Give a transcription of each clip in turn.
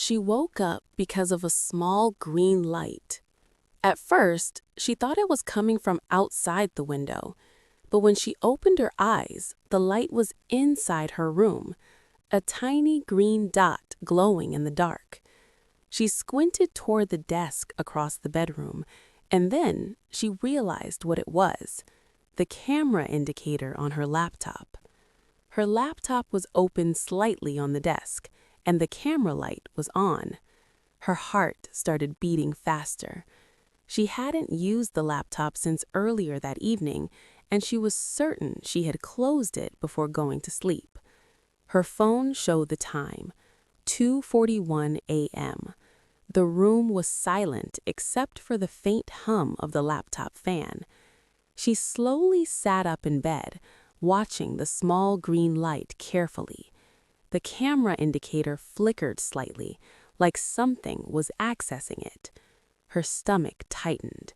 She woke up because of a small green light. At first, she thought it was coming from outside the window, but when she opened her eyes, the light was inside her room, a tiny green dot glowing in the dark. She squinted toward the desk across the bedroom, and then she realized what it was: the camera indicator on her laptop. Her laptop was open slightly on the desk, and the camera light was on. Her heart started beating faster. She hadn't used the laptop since earlier that evening, and she was certain she had closed it before going to sleep. Her phone showed the time, 2:41 a.m. The room was silent except for the faint hum of the laptop fan. She slowly sat up in bed, watching the small green light carefully. The camera indicator flickered slightly, like something was accessing it. Her stomach tightened.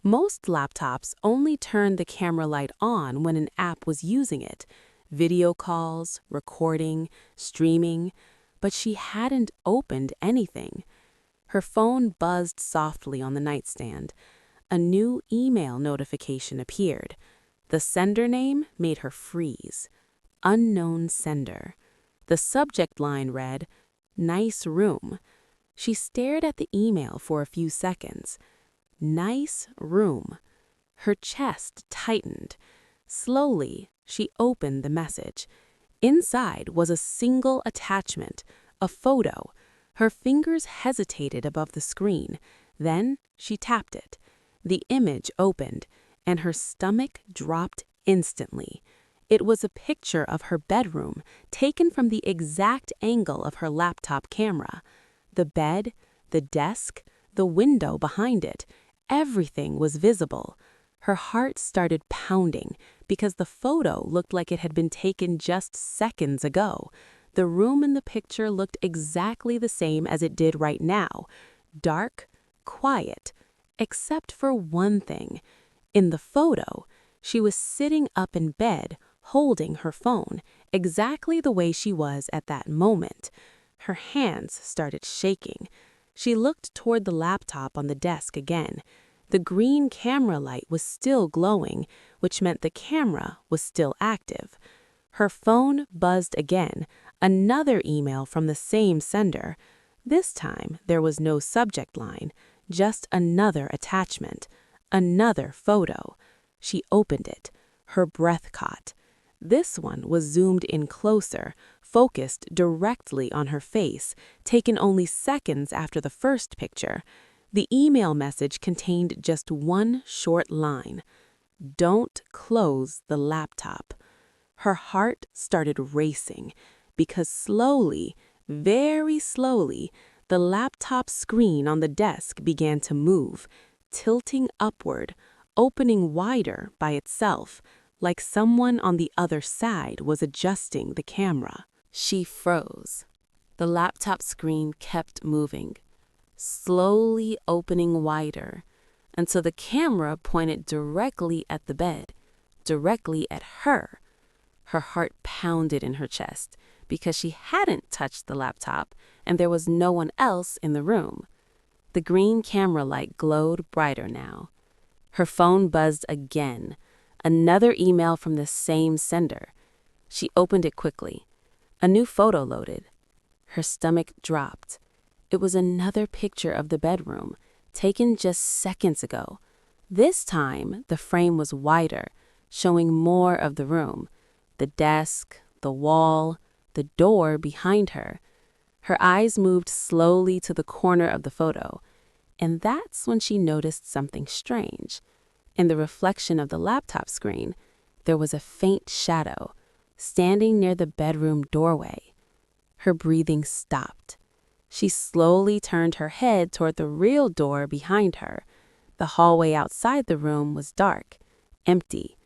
Most laptops only turned the camera light on when an app was using it: video calls, recording, streaming, but she hadn't opened anything. Her phone buzzed softly on the nightstand. A new email notification appeared. The sender name made her freeze. Unknown sender. The subject line read, "Nice room." She stared at the email for a few seconds. Nice room. Her chest tightened. Slowly, she opened the message. Inside was a single attachment, a photo. Her fingers hesitated above the screen. Then she tapped it. The image opened, and her stomach dropped instantly. It was a picture of her bedroom, taken from the exact angle of her laptop camera. The bed, the desk, the window behind it, everything was visible. Her heart started pounding because the photo looked like it had been taken just seconds ago. The room in the picture looked exactly the same as it did right now: dark, quiet, except for one thing. In the photo, she was sitting up in bed, holding her phone, exactly the way she was at that moment. Her hands started shaking. She looked toward the laptop on the desk again. The green camera light was still glowing, which meant the camera was still active. Her phone buzzed again, another email from the same sender. This time, there was no subject line, just another attachment, another photo. She opened it. Her breath caught. This one was zoomed in closer, focused directly on her face, taken only seconds after the first picture. The email message contained just one short line: "Don't close the laptop." Her heart started racing because slowly, very slowly, the laptop screen on the desk began to move, tilting upward, opening wider by itself, like someone on the other side was adjusting the camera. She froze. The laptop screen kept moving, slowly opening wider, until the camera pointed directly at the bed, directly at her. Her heart pounded in her chest because she hadn't touched the laptop and there was no one else in the room. The green camera light glowed brighter now. Her phone buzzed again. Another email from the same sender. She opened it quickly. A new photo loaded. Her stomach dropped. It was another picture of the bedroom, taken just seconds ago. This time, the frame was wider, showing more of the room: the desk, the wall, the door behind her. Her eyes moved slowly to the corner of the photo, and that's when she noticed something strange. In the reflection of the laptop screen, there was a faint shadow, standing near the bedroom doorway. Her breathing stopped. She slowly turned her head toward the real door behind her. The hallway outside the room was dark, empty,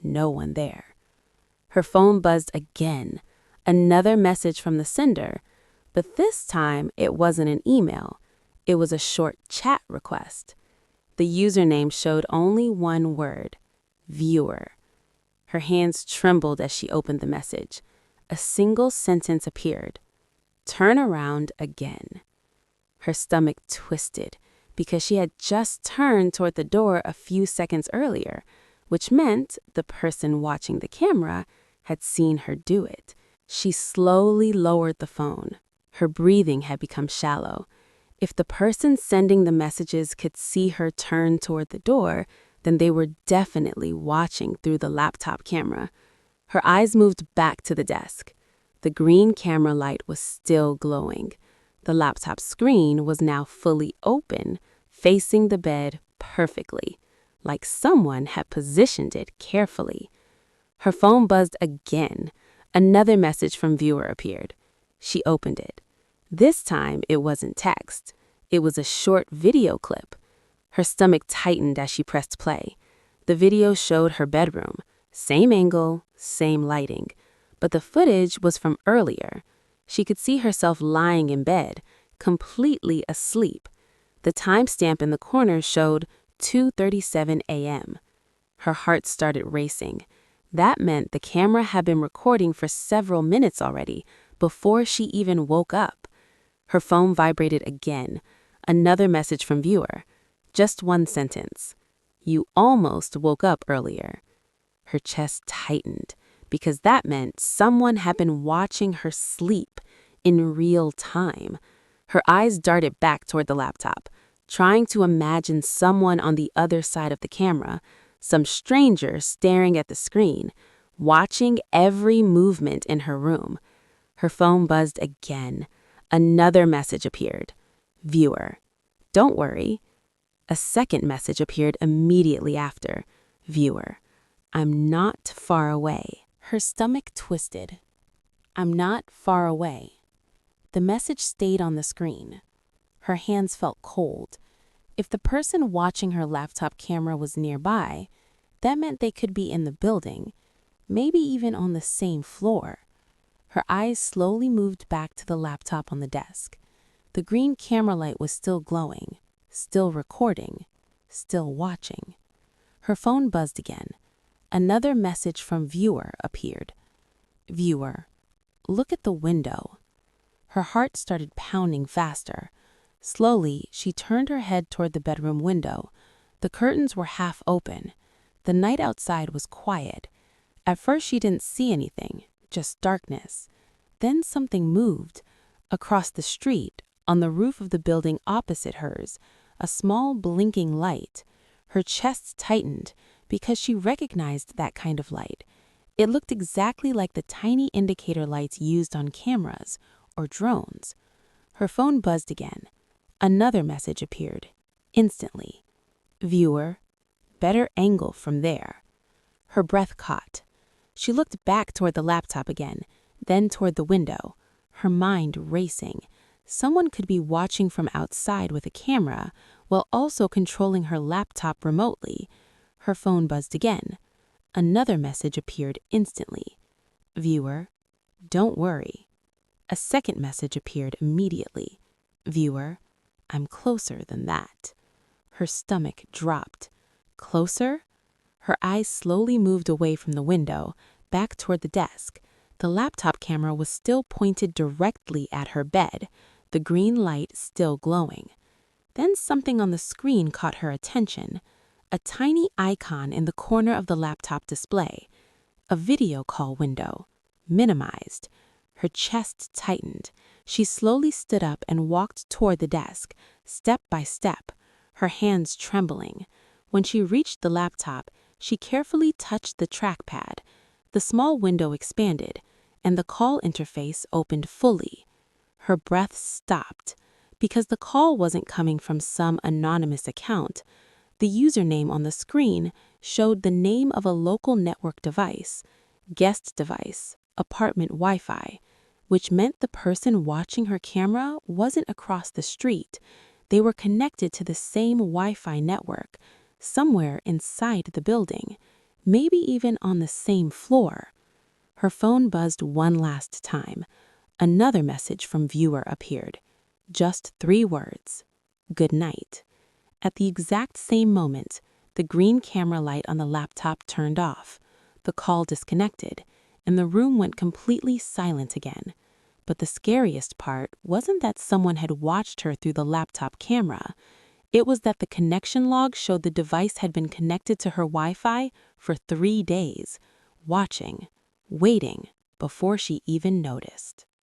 no one there. Her phone buzzed again, another message from the sender, but this time it wasn't an email. It was a short chat request. The username showed only one word: viewer. Her hands trembled as she opened the message. A single sentence appeared: "Turn around again." Her stomach twisted because she had just turned toward the door a few seconds earlier, which meant the person watching the camera had seen her do it. She slowly lowered the phone. Her breathing had become shallow. If the person sending the messages could see her turn toward the door, then they were definitely watching through the laptop camera. Her eyes moved back to the desk. The green camera light was still glowing. The laptop screen was now fully open, facing the bed perfectly, like someone had positioned it carefully. Her phone buzzed again. Another message from viewer appeared. She opened it. This time, it wasn't text. It was a short video clip. Her stomach tightened as she pressed play. The video showed her bedroom. Same angle, same lighting. But the footage was from earlier. She could see herself lying in bed, completely asleep. The timestamp in the corner showed 2:37 a.m. Her heart started racing. That meant the camera had been recording for several minutes already, before she even woke up. Her phone vibrated again. Another message from viewer. Just one sentence. You almost woke up earlier. Her chest tightened, because that meant someone had been watching her sleep in real time. Her eyes darted back toward the laptop, trying to imagine someone on the other side of the camera, some stranger staring at the screen, watching every movement in her room. Her phone buzzed again. Another message appeared. Viewer, don't worry. A second message appeared immediately after. Viewer, I'm not far away. Her stomach twisted. I'm not far away. The message stayed on the screen. Her hands felt cold. If the person watching her laptop camera was nearby, that meant they could be in the building, maybe even on the same floor. Her eyes slowly moved back to the laptop on the desk. The green camera light was still glowing, still recording, still watching. Her phone buzzed again. Another message from viewer appeared. Viewer, look at the window. Her heart started pounding faster. Slowly, she turned her head toward the bedroom window. The curtains were half open. The night outside was quiet. At first, she didn't see anything, just darkness. Then something moved. Across the street, on the roof of the building opposite hers, a small blinking light. Her chest tightened because she recognized that kind of light. It looked exactly like the tiny indicator lights used on cameras or drones. Her phone buzzed again. Another message appeared, instantly. Viewer, better angle from there. Her breath caught. She looked back toward the laptop again, then toward the window, her mind racing. Someone could be watching from outside with a camera while also controlling her laptop remotely. Her phone buzzed again. Another message appeared instantly. Viewer, don't worry. A second message appeared immediately. Viewer, I'm closer than that. Her stomach dropped. Closer? Her eyes slowly moved away from the window, back toward the desk. The laptop camera was still pointed directly at her bed, the green light still glowing. Then something on the screen caught her attention. A tiny icon in the corner of the laptop display. A video call window. Minimized. Her chest tightened. She slowly stood up and walked toward the desk, step by step, her hands trembling. When she reached the laptop, she carefully touched the trackpad. The small window expanded, and the call interface opened fully. Her breath stopped, because the call wasn't coming from some anonymous account. The username on the screen showed the name of a local network device, guest device, apartment Wi-Fi, which meant the person watching her camera wasn't across the street. They were connected to the same Wi-Fi network, somewhere inside the building, maybe even on the same floor. Her phone buzzed one last time. Another message from viewer appeared. Just 3 words. Good night. At the exact same moment, the green camera light on the laptop turned off. The call disconnected, and the room went completely silent again. But the scariest part wasn't that someone had watched her through the laptop camera. It was that the connection log showed the device had been connected to her Wi-Fi for 3 days, watching, waiting, before she even noticed.